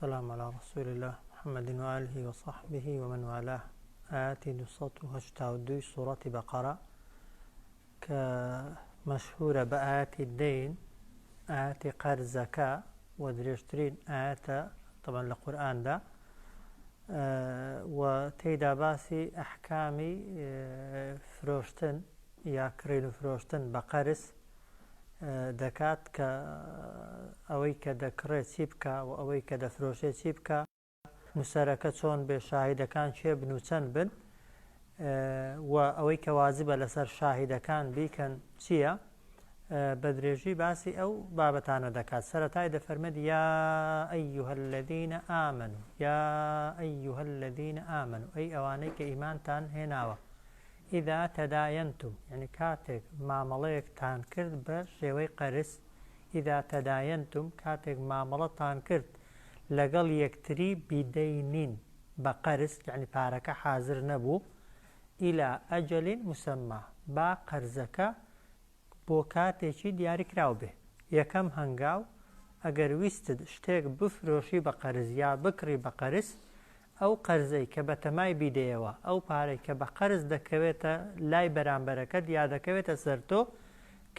والسلام على رسول الله محمد وآله وصحبه ومن والاه. آيات 282 سورة بقرة كمشهورة بآيات الدين، آيات قرض زكاة ودريشترين آيات طبعا القرآن ده وتيدا باسي أحكامي فروشتن يا كريلو فروشتن بقرس دەکات کە ئەوەی کە دەکڕێت چی بکە و ئەوەی کە دەفرۆشێت چی بکە، نووسەرەکە چۆن بێ، شاهیدەکان چێ بن و چەند بن، و ئەوەی کە واجبە لەسەر شاهیدەکان بیکەن چییە، بە درێژی باسی ئەو بابەتانە دەکات. سەرەتای دەفەرمێت یا ئەیوهە الەذینە ئامەنوا، یا ئەیوهە الەذینە ئامەنوا، ئەی ئەوانەی کە ئیمانتان هێناوە، ئیدا تەداینتم، یعنی کاتێک مامەڵەیەکتان کرد بە شێوەی قەرز، ئیدا تەداینتم، کاتێک مامەڵەتان کرد لەگەڵ یەکتری بیدەینین بە قەرز، یعنی پارەکە حازر نەبوو، ئیلا ئەجەلین موسەما، با قەرزەکە بۆ کاتێکی دیاریکراو بێ. یەکەم هەنگاو ئەگەر ویستت شتێک بفرۆشی بە قەرز یا بکڕی بە قەرز، ئەو قەرزەی کە بە تەمای بیدەیەوە، ئەو پارەی کە بە قەرز دەکەوێتە لای بەرامبەرەکەت یا دەکەوێتە سەر تۆ،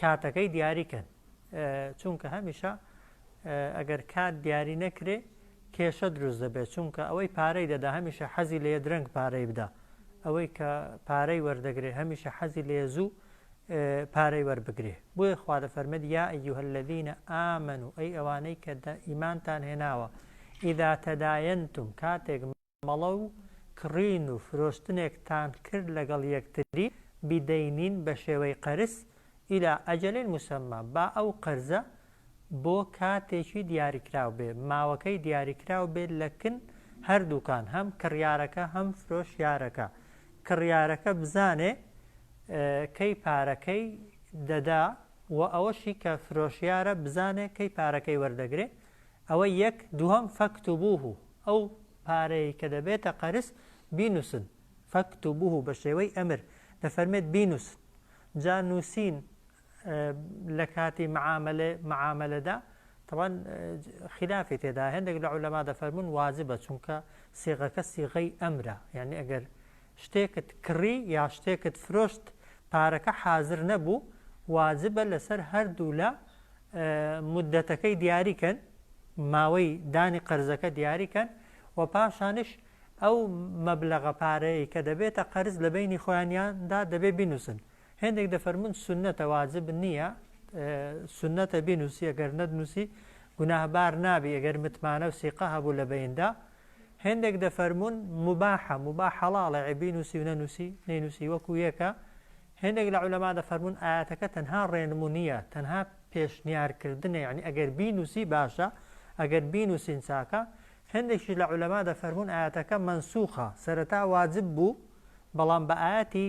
کاتەکەی دیاریکەن، چونکە هەمیشە ئەگەر کات دیاری نەکرێ کێشە دروست دەبێت، چونکە ئەوەی پارەی دەدا هەمیشە حەزی لێ درەنگ پارەی بدا، ئەوەی کە پارەی وەردەگرێ هەمیشە حەزی لێ زوو پارەی وەربگرێ. بۆیە خوا دەفەرمێت یا ئەیوهە الەذینە ئامەنوا، ئەی ئەوانەی کە ئیمانتان هێناوە، ئیدا تەداینتم، کاتێک مەڵە و کڕین و فرۆشتنێکتان کرد لەگەڵ یەکتری بیدەینین بە شێوەی قەرز، ئیلا ئەجەلین موسەما، با ئەو قەرزە بۆ کاتێکی دیاریکراو بێ، ماوەکەی دیاریکراو بێت لەکن هەردووکان، هەم کڕیارەکە هەم فرۆشیارەکە. کڕیارەکە بزانێ کەی پارەکەی دەدا و ئەوەشی کە فرۆشیارە بزانێ کەی پارەکەی وەردەگرێ. ئەوە یەک. دووەم فەکتوبوه، ئەو پارەی کە دەبێتە قەرز بینوسن، فەکتوبوه بە شێوەی ئەمر دەفەرمێت بینوسن. جا نووسین لە کاتی معاملەدا طبعا خلافی تێدا، هەندێک لە عولەما دەفەرمون واجبە، چونکە سیغەکە سیغەی ئەمرە، یعنی ئەگەر شتێکت کڕی یا شتێکت فرۆشت پارەکە حازر نەبوو، واجبە لەسەر هەردوو لە مودەتەکەی دیاریکەن، ماوەی دانی قەرزەکە دیاریکەن، و پاشانش ئەو مەبلەغە پارەیە کە دەبێتە قەرز لە بینی خۆیانیاندا دەبێ بینوسن. هەندێک دەفەرمون سونەتە، واجب نییە، سونەتە بینوسی، ئەگەر نەدنووسی گوناهبار نابی ئەگەر متمانە و سیقە هەبوو لە بەیندا. هەندێک دەفەرمون مباحە، مباح حەڵاڵە، بینوسی و نەنووسی وەکو یەکە. هەندێک لە عولەما دەفەرمون ئاەتەکە تەنها ڕێنمونیە، تەنها پێشنیارکردنە، یعنی ئەگەر بینوسی باشە، ئەگەر بینوسین چاکە. هەندێکی لە عولەما دەفەرمون ئاەتەکە مەنسوخە، سەرەتا واجب بوو، بەڵام بە ئاەتی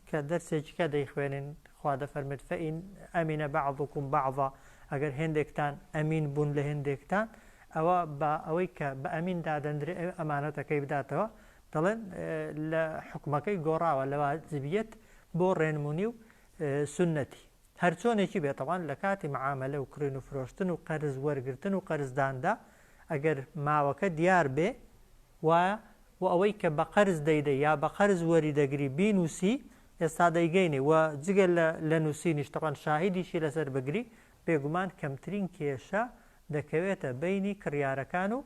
کە دەرسێکیکە دەیخوێنین خوا دەفەرمێت فەئین ئەمینە بەعضوکم بەعضا، ئەگەر هێندێکتان ئەمین بوون لە هێندێکتان، ئەوە بە ئەوەی کە بە ئەمین دادەندرێ ئەمانەتەکەی بداتەوە، دەڵێن لە حکومەکەی گۆڕاوە لە واجبیەت بۆ ڕێنمونی و سونەتی. هەرچۆنێکی بێت طبعاً لە کاتی معاملە و کڕین و فرۆشتن و قەرز وەرگرتن و قەرزداندا ئەگەر ماوەکە دیار بێ و ئەوەی کە بە قەرز دەیدە یا بە قەرز وەری دەگری بینوسی، ئێستا دەیگەینێ و جگە لە نووسینیش طبعاً شاهیدیشی لەسەر بگری، بێگومان کەمترین کێشە دەکەوێتە بینی کڕیارەکان و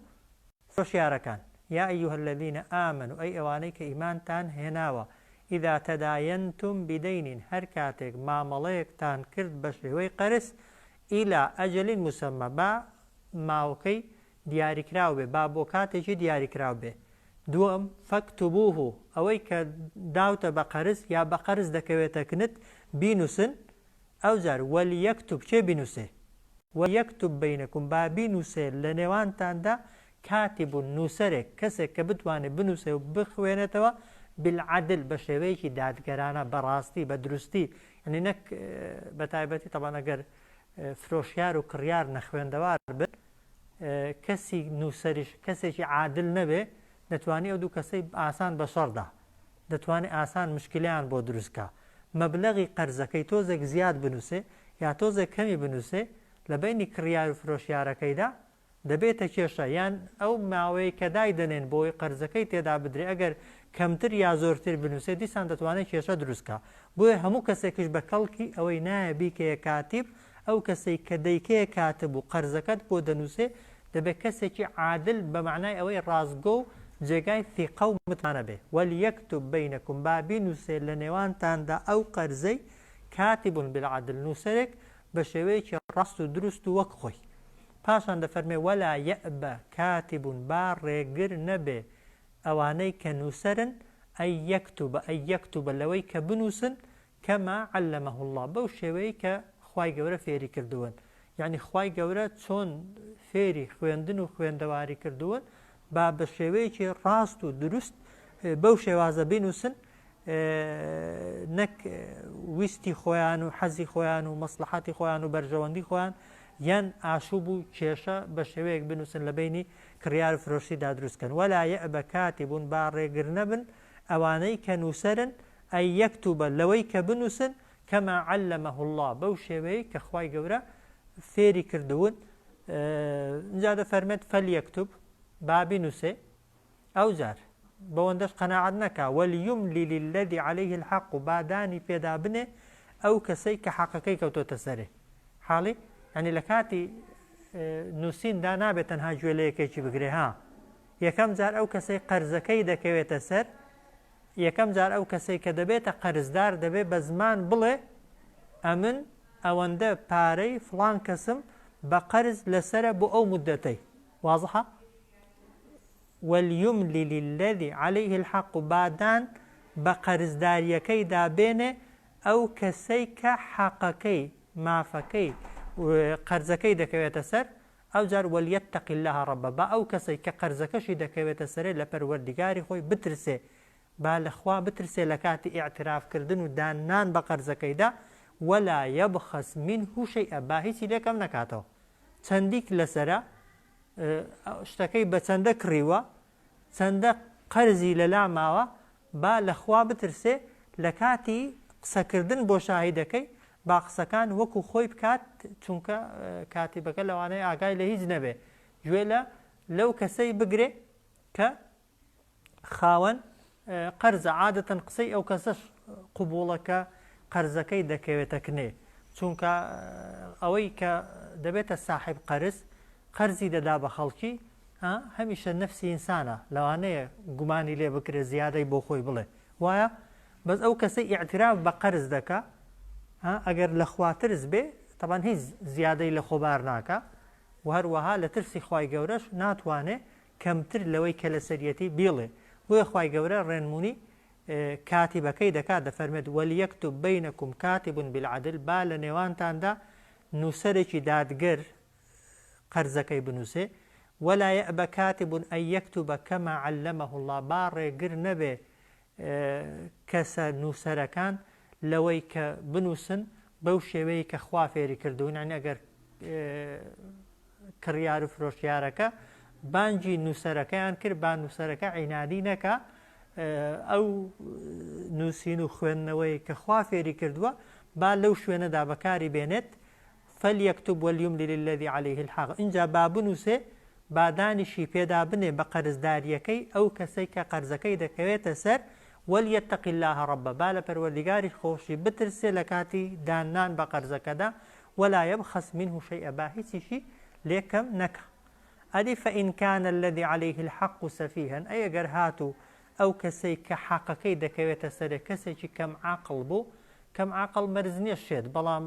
فرۆشیارەکان. یا ئەیوهە الەذینە ئامەنوا، ئەی ئەوانەی کە ئیمانتان هێناوە، ئیدا تەداینتم بیدەینین، هەر کاتێک مامەڵەیەکتان کرد بە شێوەی قەرز، ئیلا ئەجەلین موسەما، با ماوەکەی دیاریکراو بێ، با بۆ کاتێکی دیاریکراو بێ. دووەم فەکتوبوه، ئەوەی کە داوتە بە قەرز یا بە قەرز دەکەوێتە کنت بینوسن. ئەو جار وەلیەکتوب، چێ بینوسێ؟ وەلیەکتوب بەینەکم، با بینوسێ لە نێوانتاندا کاتیبون، نووسەرێک، کەسێک کە بتوانێت بنووسێ و بخوێنێتەوە بالعدل، بە شێوەیەکی دادگەرانە، بەڕاستی، بە دروستی، یعنی نەک بە تایبەتی طبعاً ئەگەر فرۆشیار و کڕیار نەخوێندەوار بن، کەسی نووسەریش کەسێکی عادل نەبێ، دەتوانێت ئەو دوو کەسەی ئاسان بە شەڕدا، دەتوانێت ئاسان مشکلیان بۆ دروستکە. مەبلەغی قەرزەکەی تۆزێک زیاد بنووسێ یا تۆزێک کەمی بنووسێ، لە بینی کڕیار و فرۆشیارەکەیدا دەبێتە کێشە یان ئەو ماوەیە کە دایدەنێن بۆی قەرزەکەی تێدا بدرێ ئەگەر کەمتر یا زۆرتر بنووسێ دیسان دەتوانێت کێشە دروستکە بۆیە هەموو کەسێکش بە کەڵکی ئەوەی نایە بیکەیە کاتیب ئەو کەسەی کە دەیکەیە کاتب و قەرزەکەت بۆ دەنووسێ دەبێت کەسێکی عادل بە معنای ئەوەی ڕازگۆ و جێگای ثیقە و متمانە بێ وەلیەکتب بینەکم با بینووسێ لە نێوانتاندا ئەو قەرزەی کاتیبون بالعدل نووسەرێک بە شێوەیەکی ڕاست و دروست و وەک خۆی پاشان دەفەرمێ وەلا یەئبە کاتیبون با ڕێگر نەبێ ئەوانەی کە نووسەرن ئەی یەکتوبە لەوەی کە بنووسن کەما عەلەمەه الله بەو شێوەیە کە خوای گەورە فێری کردوون یعنی خوای گەورە چۆن فێری خوێندن و خوێندەواری کردوون با بە شێوەیەکی ڕاست و دروست بەو شێوازە بینووسن نەک ویستی خۆیان و حەزی خۆیان و مەسلحەتی خۆیان و بەرژەوەندی خۆیان یان ئاشوب و کێشە بە شێوەیەک بنووسن لە بینی کڕیار و فرۆشتیدا دروستکەن وەلا یەئبە کاتیبون با ڕێگر نەبن ئەوانەی کە نووسەرن ئەی یەکتوبە لەوەی کە بنووسن کەما عەلەمەه الله بەو شێوەیە کە خوای گەورە فێری کردوون اینجا دەفەرمێت فەلیەکتوب با بینووسێ ئەو جار بەوەندەش قەناعەت نەکا وەلیوملی للذی عەلەیه الحەق و با دانی پێدا بنێ ئەو کەسەی کە حەقەکەی کەوتۆتە سەرێ حاڵی یعنی لە کاتی نووسیندا نابێت تەنها گوێ لە یەکێکی بگرێ ها یەکەم جار ئەو کەسەی قەرزەکەی دەکەوێتە سەر یەکەم جار ئەو کەسەی کە دەبێتە قەرزدار دەبێت بە زمان بڵێ ئەمن ئەوەندە پارەی فڵان کەسم بە قەرز لەسرە بۆ ئەو مدەتەی وازحە وەلیوملی للذی عەلەیه الحەق و بادان بە قەرزداریەکەی دابێنێ ئەو کەسەی کە حەقەکەی مافەکەی قەرزەکەی دەکەوێتە سەر ئەو جار وەلیەتەقی الله ڕەبە با ئەو کەسەی کە قەرزەکەشی دەکەوێتە سەرێ لە پەروەردیگاری خۆی بترسێ با لەخوا بترسێ لە کاتی ئیعترافکردن و دانان بە قەرزەکەیدا وەلا یەبخەس منه شەیئە با هیچی لێکەم نەکاتەوە چەندیک لەسرە شتەکەی بە چەندە کڕیوە چەندە قەرزی لەلا ماوە با لەخوا بترسێ لە کاتی قسەکردن بۆ شاهیدەکەی با قسەکان وەکو خۆی بکات چونکە کاتیبەکە لەوانەیە ئاگای لە هیچ نەبێ گوێ لەو کەسەی بگرێ کە خاوەن قەرزە عادەتەن قسەی ئەو کەسەش قوبوڵەکە قەرزەکەی دەکەوێتە کنێ چونکە ئەوەی کە دەبێتە ساحب قەرز قەرزی دەدا بە خەڵکی هەمیشە نەفسی ئینسانە لەوانەیە گومانی لێ بکرێ زیادەی بۆ خۆی بڵێ وایە بەس ئەو کەسەی ئیعتراف بە قەرز دەکا ئەگەر لە خواترز بێ تەبان هیچ زیادەی لە خۆبار ناکە و هەروەها لە ترسی خوای گەورەش ناتوانێ کەمتر لەوەی کە لە سەریەتی بیڵێ بۆیە خوای گەورە ڕێنمونی کاتیبەکەی دەکات دەفەرمێت وەلیەکتب بینەکم کاتیبون بالعدل با لە نێوانتاندا نووسەرێکی دادگەر قەرزەکەی بنووسێ وەلا یەئبە کاتیبون ئەن یەکتوبە کەما عەلەمەه الله با ڕێگر نەبێ کەسە نووسەرەکان لەوەی کە بنووسن بەو شێوەیە کە خوا فێری کردوون یعنی ئەگەر کڕیار و فرۆشیارەکە بانگی نووسەرەکەیان کرد با نووسەرەکە عینادی نەکا ئەو نووسین و خوێندنەوەی کە خوا فێری کردووە با لەو شوێنەدا بەکاری بێنێت فەلیەکتب وەلیوملی للذی عەلەیه الحەق اینجا با بنووسێ با دانیشی پێدا بنێ بە قەرزداریەکەی ئەو کەسەی کە قەرزەکەی دەکەوێتە سەر وەلیەتەقی الله ڕەبە با لە پەروەردیگاری خۆشی بترسێ لە کاتی دانان بە قەرزەکەدا وەلا یەبخەس منه شەیئە با هیچیشی لێکەم نەکە ئەدی فەئین کانە الذی عەلەیه الحەق سەفیهەن ئەگەر هاتوو ئەو کەسەی کە حەقەکەی دەکەوێتە سەرێ کەسێکی کەم عاقڵ بوو کەم عاقڵ مەرز نییە شێت بەڵام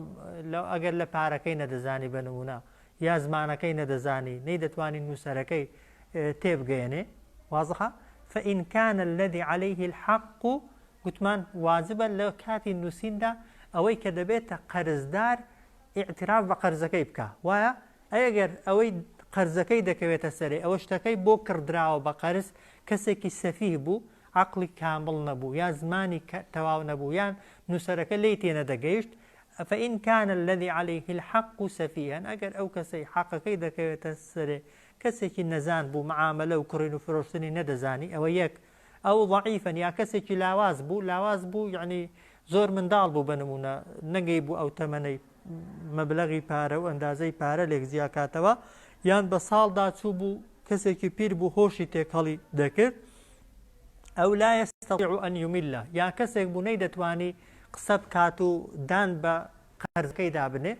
ئەگەر لە پارەکەی نەدەزانی بە نمونە یا زمانەکەی نەدەزانی نەی دەتوانی نووسەرەکەی تێبگەێنێ وازحە فإن كان الذي عليه الحق وتمان واجبا لو كاتي نووسیندا ئەوەی کە دەبێتە قەرزدار ئیعتراف بە قەرزەکەی بکە وایە ئەگەر ئەوەی قەرزەکەی دەکەوێتە سەرێ ئەوە شتەکەی بۆ کڕدراوە بە قەرز کەسێکی سەفیه بوو عقلی کامل نەبوو یا زمانی تەواو نەبوو یان نووسەرەکە لی تێنە دەگەیشت فإن كان الذي عليه الحق سفيها ئەگەر ئەو کەسەی حەقەکەی دەکەوێتە سەرێ کەسێکی نەزان بوو معاملە و کڕین و فرۆشتنی نەدەزانی ئەوە یەک ئەو ضعیفەن یا کەسێکی لاواز بوو یعنی زۆر منداڵ بوو بە نمونە نەگەی بوو ئەو تەمەنەی مەبلەغی پارە و ئەندازەی پارە لێک زیاکاتەوە یان بە ساڵدا چوو بوو کەسێکی پیر بوو هۆشی تێکەڵی دەکرد ئەو لا يستطيع أن يمل یان کەسێک بوو نەیدەتوانی قسە بکات و دان بە قەرزەکەی دابنێ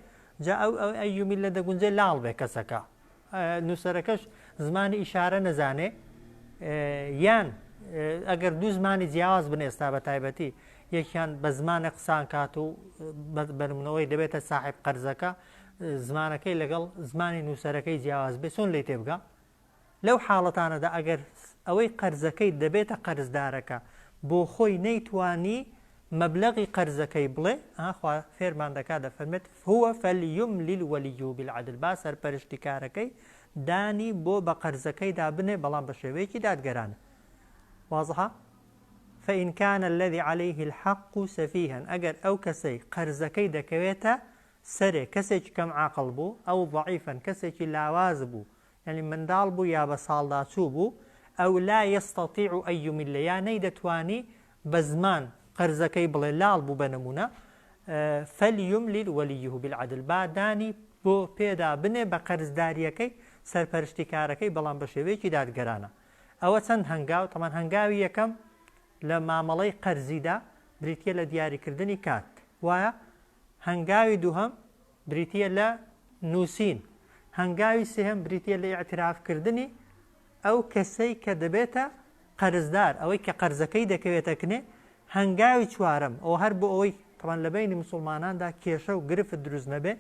جا ئەو ئەی یومیل لە دەگونجێ لاڵ بێ کەسەکە نووسەرەکەش زمانی ئیشارە نەزانێ یان ئەگەر دوو زمانی جیاواز بن ئێستا بە تایبەتی یەکیان بە زمانە قسان کات و بەرمونەوەی دەبێتە ساحب قەرزەکە زمانەکەی لەگەڵ زمانی نووسەرەکەی جیاواز بێ چۆن لێ تێبگا لەو حاڵەتانەدا ئەگەر ئەوەی قەرزەکەی دەبێتە قەرزدارەکە بۆ خۆی نەیتوانی مەبلەغی قەرزەکەی بڵێ ئاخوا فێرمان دەکات دەفەرمێت هو فەلیملیل وەلیو بالعەدل با سەرپەرشتیکارەکەی دانی بۆ بە قەرزەکەیدا بنێ بەڵام بە شێوەیەکی دادگەرانە واضحە فإن كان الذي عليه الحق سفيها ئەگەر ئەو کەسەی قەرزەکەی دەکەوێتە سەرێ کەسێکی کەم عاقڵ بوو ئەو ضعیفا کەسێکی لاواز بوو یعنی منداڵ بوو یا بە ساڵدا چوو بوو ئەو لا يستطيع أن يمل یا نەیدەتوانی بە زمان قەرزەکەی بڵێ لاڵ بوو بە نمونە فەلیملیل وەلیه بالعەدل با دانی بۆ پێدا بنێ بە قەرزداریەکەی سەرپەرشتیکارەکەی بەڵام بە شێوەیەکی دادگەرانە ئەوە چەند هەنگاو تەمان هەنگاوی یەکەم لە مامەڵەی قەرزیدا بریتیە لە دیاریکردنی کات وایە هەنگاوی دووهەم بریتیە لە نووسین هەنگاوی سێهەم بریتیە لە ئیعترافکردنی ئەو کەسەی کە دەبێتە قەرزدار ئەوەی کە قەرزەکەی دەکەوێتە کنێ هەنگاوی چوارەم ئەو هەر بۆ ئەوەی تەمان لە بینی مسلماناندا کێشە و گرفت دروست نەبێ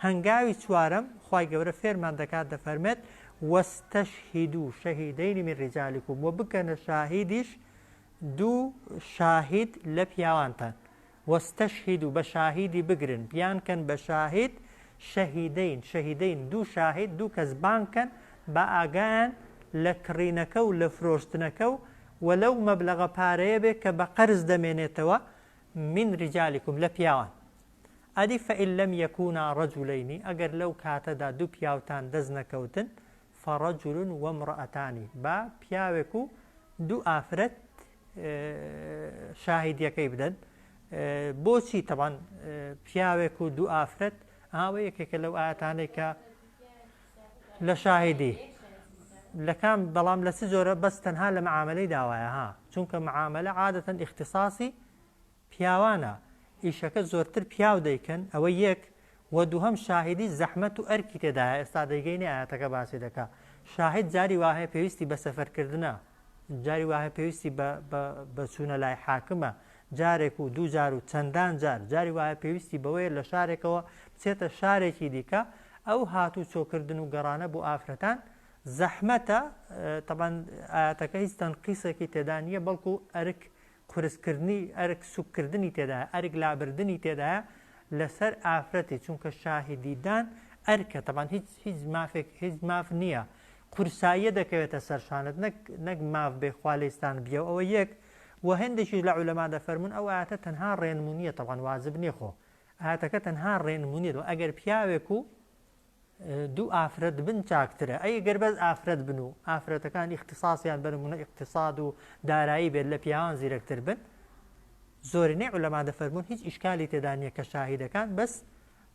هەنگاوی چوارەم خوای گەورە فێرمان دەکات دەفەرمێت وەستەشهیدوا شەهیدەینی من ڕیجالیکم و بکەنە شاهیدیش دوو شاهید لە پیاوانتان وەستەشهیدوا بە شاهیدی بگرن بیانکەن بە شاهید شەهیدەین دوو شاهید دوو کەس بانکەن بە ئاگایان لە کڕینەکە و لە فرۆشتنەکە و وەلەو مەبلەغە پارەیە بێ کە بە قەرز دەمێنێتەوە من ڕیجالیکم لە پیاوان ئەدی فەئین لەم یەکونا ڕەجولەینی ئەگەر لەو کاتەدا دوو پیاوتان دەست نەکەوتن فەڕەجول وەمڕەئەتانی با پیاوێک و دوو ئافرەت شاهیدیەکەی بدەن بۆچی تەبان پیاوێک و دوو ئافرەت ئاوە یەکێکە لەو ئاەتانەی کە لە شاهیدی لەکام بەڵام لە چ جۆرە بەس تەنها لە معاملەی داوایە ها چونکە معاملە عادەتەن اختصاصی پیاوانە ئیشەکە زۆرتر پیاو دەیکەن ئەوە یەک و دووهەم شاهیدی زەحمەت و ئەرکی تێدایە ئێستا دەیگەینی ئاەتەکە باسی دەکا شاهید جاری وهەیە پێویستی بە سەفەرکردنە جاری وهەیە پێویستی بە چوونە لای حاکمە جارێک و دوو جار و چەندان جار جاری وهەیە پێویستی بەوەیە لە شارێکەوە بچێتە شارێکی دیکە ئەو هاتوو چۆکردن و گەڕانە بۆ ئافرەتان زەحمەتە طبعا ئاەتەکە هیچ تەنقیسێکی تێدا نییە بەڵکو ئەرک قورسکردنی ئەرک سوکردنی تێدایە ئەرک لابردنی تێدایە لەسەر ئافرەتی چونکە شاهیدیدان ئەرکە طبعا هیچ ماف نییە قورساییە دەکەوێتە سەرشانت نەک ماف بێ خوا لەیستان بیە ئەوە یەک و هەندێکیش لە عولەما دەفەرمون ئەو ئاەتە تەنها ڕێنمونیە طبعا واجب نییە خۆ ئاەتەکە تەنها ڕێنمونیە ئەگەر پیاوێک و دوو ئافرەت بن چاکترە ئەی گەر بەس ئافرەت بن و ئافرەتەکان اختصاسیان بەرمونە اقتصاد و دارایی بێت لە پیاوان زیرەکتر بن زۆرینەی عولەما دەفەرمون هیچ ئیشکالی تێدا نییە کە شاهیدەکان بەس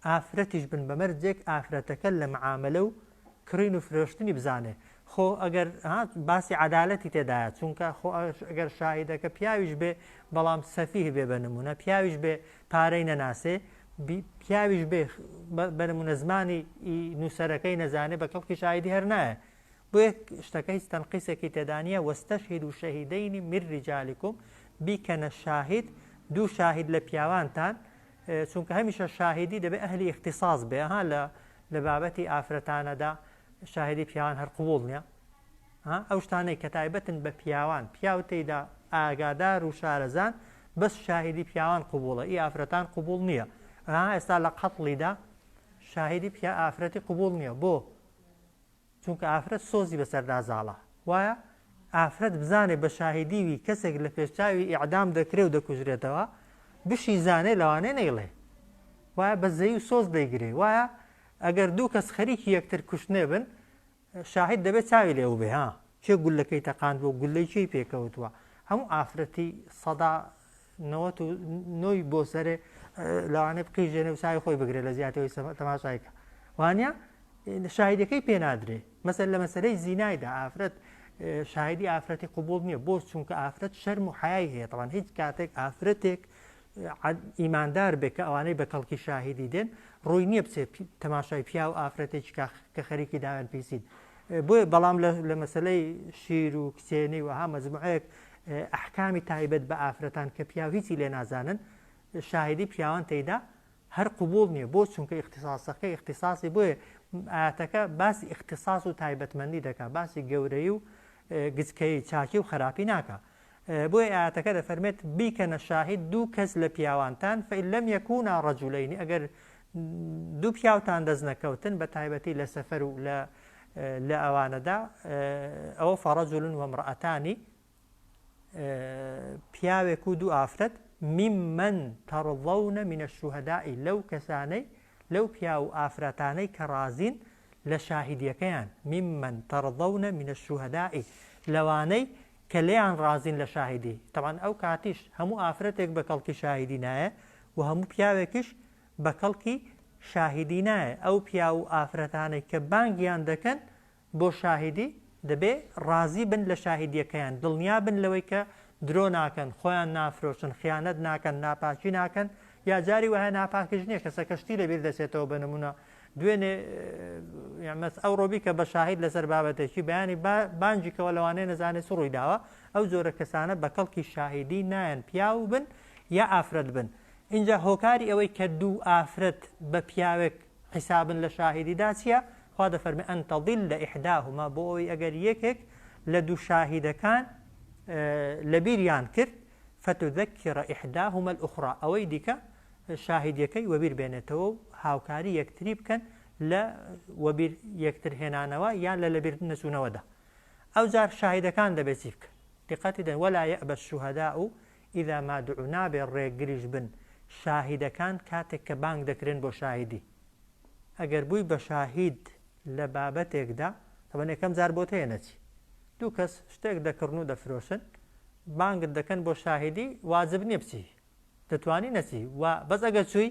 ئافرەتیش بن بەمەرجێک ئافرەتەکە لە معاملە و کڕین و فرۆشتنی بزانێ خۆ ئەگەر باسی عەدالەتی تێدایە چونکە خۆ ئەگەر شاهیدەکە پیاویش بێ بەڵام سەفیه بێ بە نمونە پیاویش بێ پارەی نەناسێ پیاویش بێ بەرمونە زمانی نووسەرەکەی نەزانێ بە کەڵکی شاهیدی هەر نایە بۆ یەک شتەکە هیچ تەنقیسێکی تێدانیە وەستەشهیدوا شەهیدەینی من ڕیجالیکم بیکەنە شاهید دوو شاهید لە پیاوانتان چونکە هەمیشە شاهیدی دەبێت ئەهلی اختصاص بێ ها لە بابەتی ئافرەتانەدا شاهیدی پیاوان هەر قبوڵ نییە ئەو شتانەی کە تایبەتن بە پیاوان پیاو تێیدا ئاگادار و شارەزان بەس شاهیدی پیاوان قبوڵە ئی ئافرەتان قبوڵ نییە ئێستا لە قەتڵیدا شاهیدی پیا ئافرەتی قبوڵ نییە بۆ چونکە ئافرەت سۆزی بەسەردازاڵە وایە ئافرەت بزانێ بە شاهیدیوی کەسێک لە پێشچاوی ئیعدام دەکرێ و دەکوژرێتەوە بشی زانێ لەوانێ نەیڵێ وایە بە زەی و سۆز دەیگرێ وایە ئەگەر دوو کەس خەریکی یەکتر کوشتنێ بن شاهید دەبێت چاوی لێو بێ ها چێ گولەکەی تەقاند بۆ گولەی چی پێکەوتووە هەموو ئافرەتی سەدا 99 بۆ سەرێ لەوانێ بقیژێنێ و ساوی خۆی بگرێت لە زیاتەوەی تەماشایکە وانە شاهدەکەی پێ نادرێ مەسەل لە مەسەلەی زینایدا ئافرەت شاهدی ئافرەتی قوبول نییە بۆ چونکە ئافرەت شەرم و حیای هەیە طبعاً هیچ کاتێک ئافرەتێک ئیماندار بێ کە ئەوانەی بە کەڵکی شاهدی دێن ڕووی نییە بچێت تەماشای پیا و ئافرەتێکی کە خەریکی داوێن پیسید بۆیە بەڵام لە مەسلەی شیر و کچێنی وها مەجموعەیەک ئەحکامی تایبەت بە ئافرەتان کە پیا هیچی لێ نازانن شاهدی پیاوان تێیدا هەر قوبول نییە بۆ چونکە اختصاصەکەی اختصاصی بۆیە ئاەتەکە باسی اختصاص و تایبەتمەندی دەکات باسی گەورەی و گچکەی چاکی و خراپی ناکە بۆیە ئاەتەکە دەفەرمێت بیکەنە شاهید دوو کەس لە پیاوانتان فإن لم يكونا رجلين ئەگەر دوو پیاوتان دەست نەکەوتن بە تایبەتی لە سەفەر و لە ئەوانەدا ئەوە فەڕەجل وامرأتانی پیاوێک و دوو ئافرەت ممن ترضون من الشهداء لەو کەسانەی لەو پیا و ئافرەتانەی کە ڕازین لە شاهیدیەکەیان ممن ترضون من الشهداء لەوانەی کە لێیان ڕازین لە شاهیدی طبعاً ئەو کاتیش هەموو ئافرەتێک بە کەڵکی شاهیدی نایە و هەموو پیاوێکیش بە کەڵکی شاهیدی نایە ئەو پیا و ئافرەتانەی کە بانگیان دەکەن بۆ شاهیدی دەبێ ڕازی بن لە شاهیدیەکەیان دڵنیا بن لەوەی کە درۆ ناکەن خۆیان نافرۆشن خیانەت ناکەن ناپاکی ناکەن یا جاری وایە ناپاکش نییە کەسە کەشتی لەبیر دەچێتەوە بە نمونە دوێنێ ئەو ڕۆبی کە بە شاهید لەسەر بابەتێکی بەیانی بانجی کەەوە لەوانەیە نەزانێت ڕووی داوە ئەو زۆرە کەسانە بە کەڵکی شاهیدی نایەن پیاو بن یا ئافرەت بن اینجا هۆکاری ئەوەی کە دوو ئافرەت بە پیاوێک حیسابن لە شاهیدیدا چییە خوا دەفەرمێ ئەن تەضل ئیحداهما بۆ ئەوەی ئەگەر یەکێک لە دوو شاهیدەکان لەبیریان کرد فتذكر إحداهما الأخرى ئەوەی دیکە شاهیدیەکەی وەبیر بێنێتەوە و هاوکاری یەکتری بکەن لە وەبیر یەکتر هێنانەوە یان لە لەبیر نەچوونەوەدا ئەو جار شاهیدەکان دەبێت چی بکەن دقەتی دەن ولا يأبى الشهداء إذا ما دعوا نابێ ڕێگریش بن شاهیدەکان کاتێک کە بانگ دەکرێن بۆ شاهیدی ئەگەر بووی بە شاهید لە بابەتێکدا طبعاً یەکەم جار بۆ تێنەچی دوو کەس شتێک دەکردن و دەفرۆشن بانگت دەکەن بۆ شاهیدی واجب نییە بچی دەتوانی نەچی و بەس ئەگەر چووی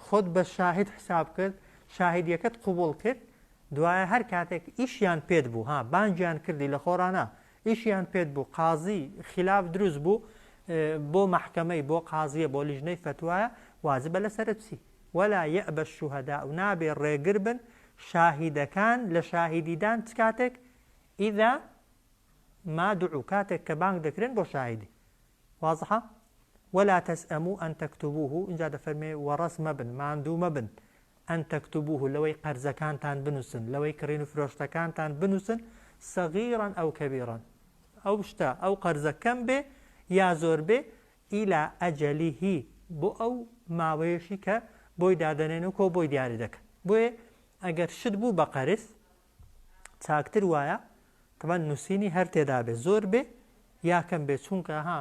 خۆت بە شاهید حساب کرد شاهیدیەکەت قوبوڵ کرد دوایە هەر کاتێک ئیشیان پێت بوو ها بانگیان کردی لە خۆرانە ئیشیان پێت بوو قازی خلاف دروست بوو بۆ محکەمەی بۆ قازیە بۆ لیژنەی فتوایە واجبە لەسەرت بچی ولا يأبى الشهداء نابێ ڕێگر بن شاهیدەکان لە شاهیدیدان چ کاتێک ئیدا ما دعوا کاتێک کە بانگ دەکرێن بۆ شاهیدی واضحە ولا تسأموا أن تكتبوه اینجا دەفەرمێ وەڕەس مەبن ماندوو مەبن ئەن تەکتبوه لەوەی قەرزەکانتان بنووسن لەوەی کڕین و فرۆشتەکانتان بنووسن سەغیران ئەو کەبیران ئەو شتە ئەو قەرزە کەم بێ یا زۆر بێ ئیلا ئەجەلیهی بۆ ئەو ماوەیەشی کە بۆی دادەنێن و کۆ بۆی دیاری دەکەن بۆیە ئەگەر شت بوو بە قەرز چاکتر وایە طبعاً نووسینی هەر تێدا بێ زۆر بێ یا کەم بێ چونکە ها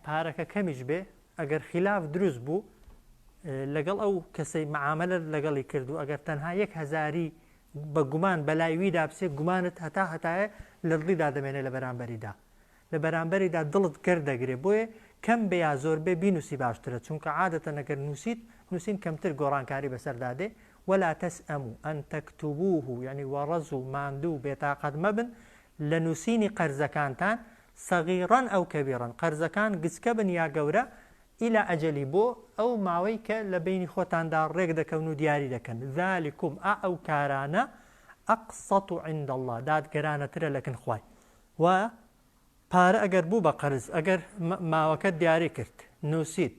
پارەکە کەمیش بێ ئەگەر خلاف دروست بوو لەگەڵ ئەو کەسەی معاملە لەگەڵی کردو ئەگەر تەنها 1000 بە گومان بەلای ویدا بچێ گومانت هەتایە لە دڵیدا دەمێنێت لە بەرامبەریدا لە بەرامبەریدا دڵت گەردەگرێ بۆیە کەم بێ یا زۆر بێ بینوسی باشترە چونکە عادەتەن ئەگەر نووسین کەمتر گۆڕانکاری بەسەردادێ ولا تسأموا أن تكتبوه يعني ورزوا ماندوو بێتاقەت مەبن لە نووسینی قەرزەکانتان سەغیران ئەو کەبیران قەرزەکان گچکە بن یا گەورە ئیلا ئەجەلی بۆ ئەو ماوەی کە لە بینی خۆتاندا ڕێک دەکەون و دیاری دەکەن ذلكم ئەو کارانە ئەقسەط عند الله دادگەرانەترە لەکن خوای و پارە ئەگەر بوو بە قەرز ئەگەر ماوەکەت دیاری کرد نووسیت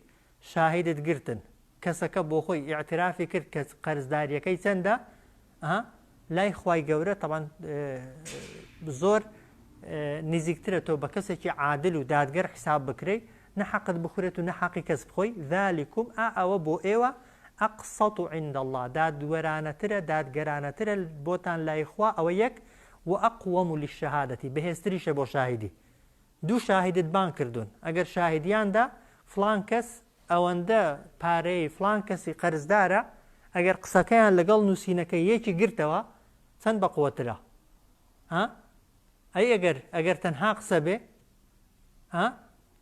شاهیدت گرتن کەسەکە بۆ خۆی ئیعترافی کرد کە قەرزداریەکەی چەندە لای خوای گەورە طبعاً زۆر نزیکترە تۆ بە کەسێکی عادل و دادگەر حساب بکرێ نەحەقت بخورێت و نەحەقی کەس بخۆی ذلكم ئەوە بۆ ئێوە ئەقسەط عند الله دادوەرانەترە دادگەرانەترە بۆتان لای خوا ئەوە یەک و ئەقوەم للشەهادەتی بەهێزتریشە بۆ شاهیدی دوو شاهیدت بان کردوون ئەگەر شاهیدیاندا فلان کەس ئەوەندە پارەی فلان کەسی قەرزدارە ئەگەر قسەکەیان لەگەڵ نووسینەکەی یەکی گرتەوە چەند بەقووەترە ئەی ئەگەر تەنها قسە بێ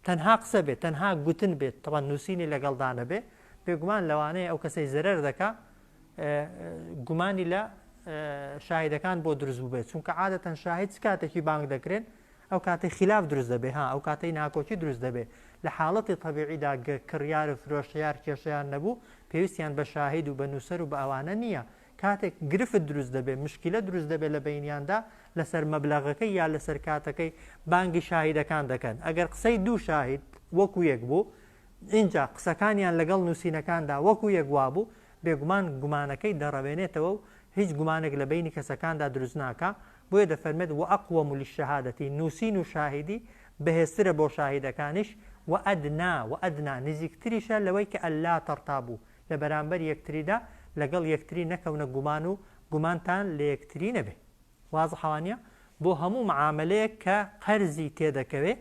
تەنها قسە بێت تەنها گوتن بێت تەوان نووسینی لەگەڵدانە بێ بێگومان لەوانەیە ئەو کەسەی زەرەر دەکا گومانی لە شاهیدەکان بۆ دروست بوو بێت چونکە عادەتەن شاهید کاتێکی بانگ دەکرێن ئەو کاتی خلاف دروست دەبێ ها ئەو کاتەی ناکۆچی دروست دەبێت لە حاڵەتی طبیعیدا کڕیار و فرۆشتیار کێشەیان نەبوو پێویستیان بە شاهید و بە نووسەر و بە ئەوانە نییە کاتێک گرفت دروست دەبێت مشکلە دروست دەبێت لە بینیاندا لەسەر مەبلەغەکەی یا لەسەر کاتەکەی بانگی شاهیدەکان دەکەن ئەگەر قسەی دوو شاهید وەکو یەک بوو اینجا قسەکانیان لەگەڵ نووسینەکاندا وەکو یەک وا بوو بێگومان گومانەکەی دەڕەوێنێتەوە و هیچ گومانێک لە بینی کەسەکاندا دروست ناکە بۆیە دەفەرمێت و ئەقوەم للشەهادەتی نووسین و شاهیدی بەهێزترە بۆ شاهیدەکانیش و ئەدنا نزیکتریشە لەوەی کە ئەللا تەرتابوو لە بەرامبەر یەکتریدا لەگەڵ یەکتری نەکەونە گومان و گومانتان لە یەکتری نەبێ وازحەوانیە بۆ هەموو معاملەیەک کە قەرزی تێدەکەوێ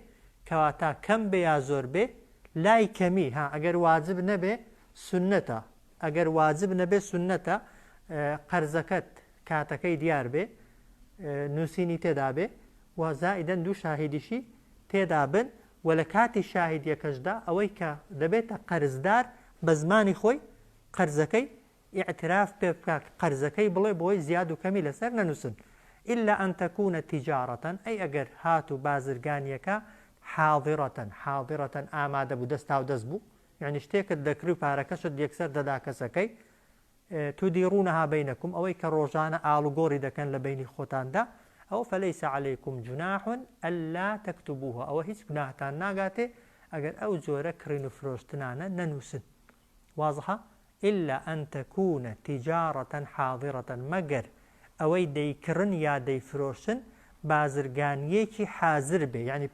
کەواتە کەم بێ یا زۆر بێ لای کەمی ها ئەگەر واجب نەبێ سنەتە ئەگەر واجب نەبێ سنەتە قەرزەکەت کاتەکەی دیار بێ نووسینی تێدا بێ و زائیدەن دوو شاهیدیشی تێدا بن و لە کاتی شاهید یەکەشدا ئەوەی کە دەبێتە قەرزدار بە زمانی خۆی قەرزەکەی ئیعتراف پێ بکات قەرزەکەی بڵێ بۆی زیاد و کەمی لەسەر نەنووسن إلا أن تكون تجارة أي أجر هاتو بازرگانيكا حاضرة آمادة بو دستا و دست بو يعني شتيك الدكري باركشد يكسر ددا كسكي تديرونها بينكم أو كروجانا آلو غوري دا كان لبيني خوتان دا أو فليس عليكم جناح ألا تكتبوها أو هيس جناح تان ناقاتي أجر أو زورا كرينو فروشتنانا ننوسن واضحة إلا أن تكون تجارة حاضرة مجر ئەوەی دەیکڕن یا دەیفرۆشن بازرگانیەکی حازر بێ یعنی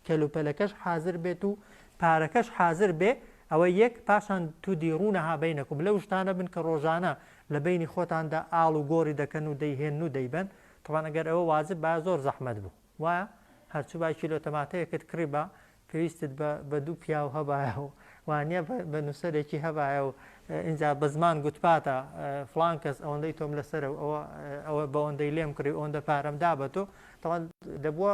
کەلوپەلەکەش حازر بێت و پارەکەش حازر بێ ئەوە یەک پاشان تو دیڕونەها بینەکم لەو شتانە بن کە ڕۆژانە لە بینی خۆتاندا ئاڵ و گۆڕی دەکەن و دەیهێن و دەیبەن تەوان ئەگەر ئەوە واجب با زۆر زەحمەت بوو وایە هەرچوو بای کیلۆ تەماتەیەکت کڕی بە پێویستت بە دوو پیا و هەبایە و وانە بە نووسەرێکی هەبایە و اینجا بە زمان گوتپاتە فڵان کەس ئەوەندەی تۆم لەسەر ئەوە بەوەندەی لێم کڕی ئەوەندە پارەم دابەتۆ تەوان دەبووە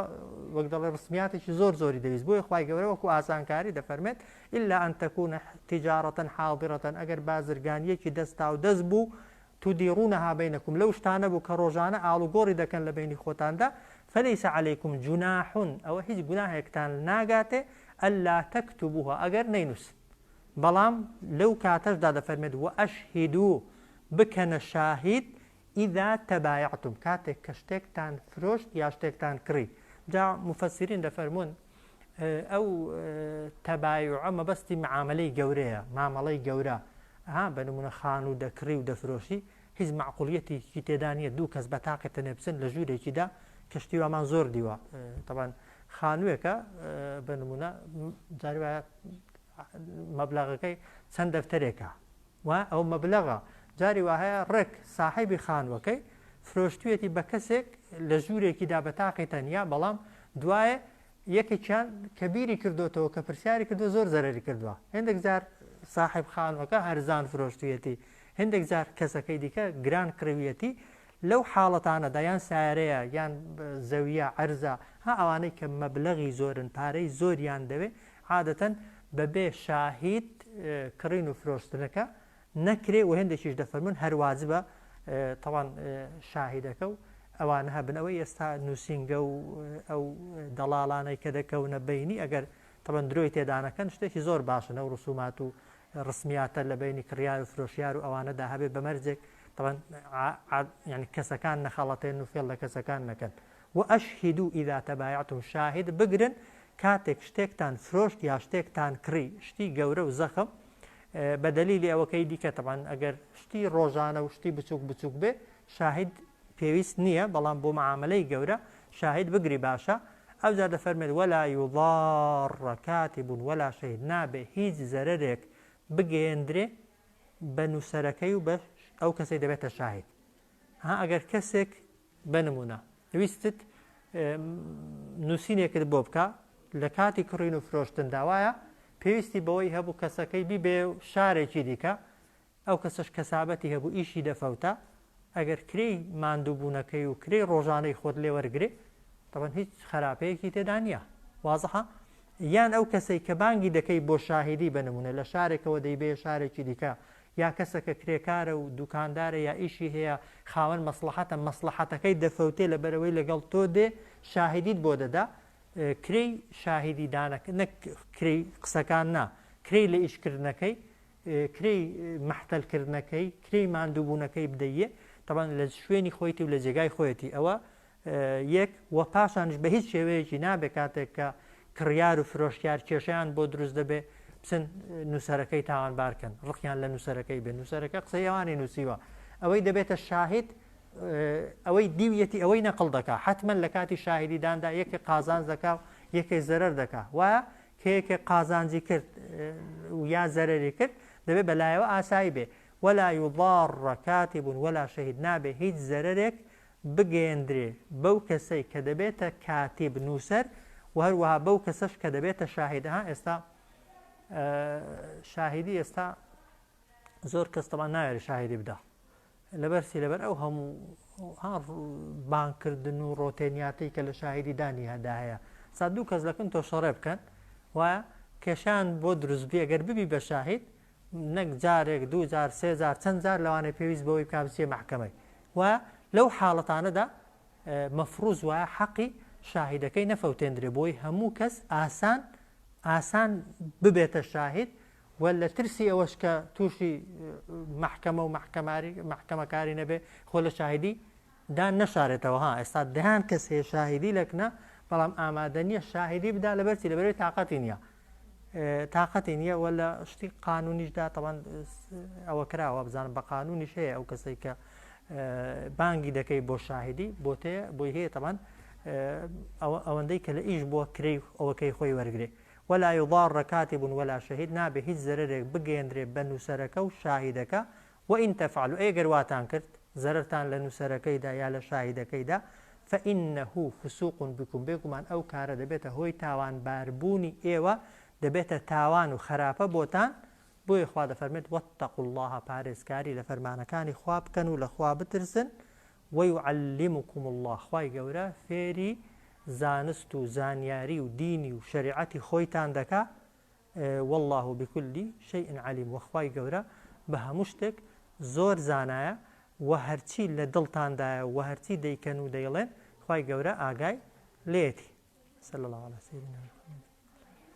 وەک دەڵێ ڕسمیاتێکی زۆری دەویست بۆیە خوای گەورە وەکو ئاسانکاری دەفەرمێت إلا أن تكون تجارة حاضرة ئەگەر بازرگانیەکی دەستا و دەست بوو تديرونها بينكم لو شتانە بوو کە ڕۆژانە ئاڵ و گۆڕی دەکەن لە بینی خۆتاندا فليس عليكم جناح ئەوە هیچ گوناهێکتان ناگاتێ ئەللا تەکتبوها ئەگەر نەینووسن بەڵام لەو کاتەشدا دەفەرمێت و ئەشهیدوا بکەنە شاهید ئیذا تەبایعتم کاتێک کە شتێکتان فرۆشت یا شتێکتان کڕی جا مفەسرین دەفەرمون ئەو تەبایعە مەبەستی معاملەی گەورەیە مامەڵەی گەورە بە نمونە خان و دەکڕی و دەفرۆشی هیچ معقولیەتێکی تێدا نیە دوو کەس بە تاقێتە نێبسن لە ژوورێکیدا کەشتی وامان زۆر دیوە طبعا خانوویەکە بە نمونە جاری وایە مەبلەغەکەی چەند دەفتەرێکە و ئەو مەبلەغە جاری وا هەیە ڕێک ساحیبی خانوەکەی فرۆشتوێتی بە کەسێک لە ژوورێکیدا بە تاقی تەنیا بەڵام دوایە یەکێکیان کە بیری کردوتەوە کە پرسیاری کردو زۆر زەرری کردووە هێندێک جار صاحب خانوەکە هەرزان فرۆشتوێتی هێندێک جار کەسەکەی دیکە گران کڕویەتی لەو حاڵەتانەدا یان سارەیە یان زەویە عەرزە ئەوانەی کە مەبلەغی زۆرن پارەی زۆریان دەوێت عادەتەن بەبێ شاهید کڕین و فرۆشتنەکە نەکرێ و هێندێکیش دەفەرمون هەر واجبە تەوان شاهیدەکە و ئەوانە هەبن ئەوەی ئێستا نووسینگە و ئەو دەڵاڵانەی کە دەکەونە بینی ئەگەر تەبەن درۆی تێدانەکەن شتێکی زۆر باشن ئەو ڕسومات و ڕسمیاتە لە بینی کڕیار و فرۆشیار و ئەوانەدا هەبێت بەمەرجێک طبعا يعني كسكان نخلطين وفيل كسكان نكن وأشهدوا إذا تبايعتم شاهد بقرن كاتك شتيكتان فروشت يا شتيكتان كري شتي جورة وزخم بدليل أو كيدي طبعا أجر شتي روجانا وشتي بتوك به شاهد بيويس نية بلان بو معاملة جورة شاهد بقري باشا أو زاد فرمد ولا يضار كاتب ولا شهيد نابه هيج زررك بقيندري بنو سركي وبش ئەو کەسەی دەبێتە شاهید ئەگەر کەسێک بنمونە ویستت نووسینێکت بۆ بکە لە کاتی کڕین و فرۆشتن داوایە پێویستی بەوەی هەبوو کەسەکەی بیبێ شارێکی دیکە ئەو کەسەش کەسابەتی هەبوو ئیشی دەفەوتە ئەگەر کرێی ماندووبوونەکەی و کرێی ڕۆژانەی خۆت لێ وەرگێ طبعا هیچ خراپەیەکی تێدا نییە وازحە یان ئەو کەسەی کە بانگی دەکەی بۆ شاهیدی بنمونە لە شارێکەوە دەیبێ شارێکی دیکە یا کەسەکە کرێکارە و دوکاندارە یا ئیشی هەیە خاوەن مەسلحەتە مەسلحەتەکەی دەفەوتێ لە بەرەوەی لەگەڵ تۆ دێ شاهیدیت بۆ دەدا کرێی شاهیدی دانەکە نەک کرێی قسەکان نا کرێی لە ئیشکردنەکەی کرێی مەحتەلکردنەکەی کرێی ماندووبوونەکەی بدەیە طبعا لە شوێنی خۆیتی و لە جێگای خۆیەتی ئەوە یەک وە پاشانش بە هیچ شێوەیەکی نابێت کاتێک کە کڕیار و فرۆشتیار کێشەیان بۆ دروست دەبێ بچن نووسەرەکەی تاوانبارکەن ڕقیان لە نووسەرەکەی بێ نووسەرەکە قسەی ئەوانی نووسیوە ئەوەی دەبێتە شاهید ئەوەی دیویەتی ئەوەی نەقڵ دەکا حتمما لە کاتی شاهیدیداندا یەکێک قازانج دەکا و یەکێک زەرەر دەکا وایە کە یەکێک قازانجی کرد و یا زەرەری کرد دەبێت بەلایەوە ئاسایی بێ ولا يضار كاتب ولا شهيد نابێ هیچ زەرەرێک بگەێندرێ بەو کەسەی کە دەبێتە کاتب نووسەر و هەروەها بەو کەسەش کە دەبێتە شاهیدها ئێستا شاهیدی ئێستا زۆر کەس تەمان ناوێت شاهیدی بدا لەبەرسی لەبەر ئەو هەموو بانکردن و ڕۆتێنیاتی کە لە شاهیدی دانی هەدا هەیە سا دوو کەس لەکن تۆ شەڕێ بکەن وایە کێشان بۆ دروستبی ئەگەر ببی بە شاهید نەک جارێک دوو جار سێ جار چەند جار لەوانەیە پێویست بەوەی بکابچێ محکەمەی و لەو حاڵەتانەدا مەفروض وایە حەقی شاهیدەکەی نەفەوتێندرێ بۆی هەموو کەس ئاسان ببێتە شاهید و لە ترسی ئەوەش کە تووشی محکەمە و محکەمەکاری نەبێ خۆ لە شاهیدی دان نەشارێتەوە ها ئێستا دەیان کەس هەیە شاهیدی لەکنە بەڵام ئامادە نییە شاهیدی بدا لەبەرچی لەبەرەوەی تااقەتی نییە تااقەتی نییە وە لە شتی قانونیشدا تەوان ئەوە کراوە بزانم بە قانونیش هەیە ئەو کەسەی کە بانگی دەکەی بۆ شاهیدی بۆی هەیە تەوان ئەوەندەی کە لە ئیش بووە کرێی ئەوەکەی خۆی وەرگێ ولا يضار كاتب ولا شهيد نابێ هیچ زەرەرێک بگەێنرێ بە نووسەرەکە و شاهیدەکە وئین تەفعلوا ئەگەر واتان کرد زەرەرتان لە نووسەرەکەیدا یا لە شاهیدەکەیدا فإنه فسوق بكم بێگومان ئەو کارە دەبێتە هۆی تاوانباربوونی ئێوە دەبێتە تاوان و خراپە بۆتان بۆیە خوا دەفەرمێت واتقوا الله پارێزکاری لە فەرمانەکانی خوا بکەن و لە خوا بترسن ويعلمكم الله خوای گەورە فێری زانست و زانیاری و دینی و شریعەتی خۆیتان دەکا والله بكل شيء عليم وخوای گەورە بە هەموو شتێک زۆر زانایە و هەرچی لە دڵتاندایە و هەرچی دەیکەن و دەیڵێن خوای گەورە ئاگای لێتی صلی الله عليه وسلم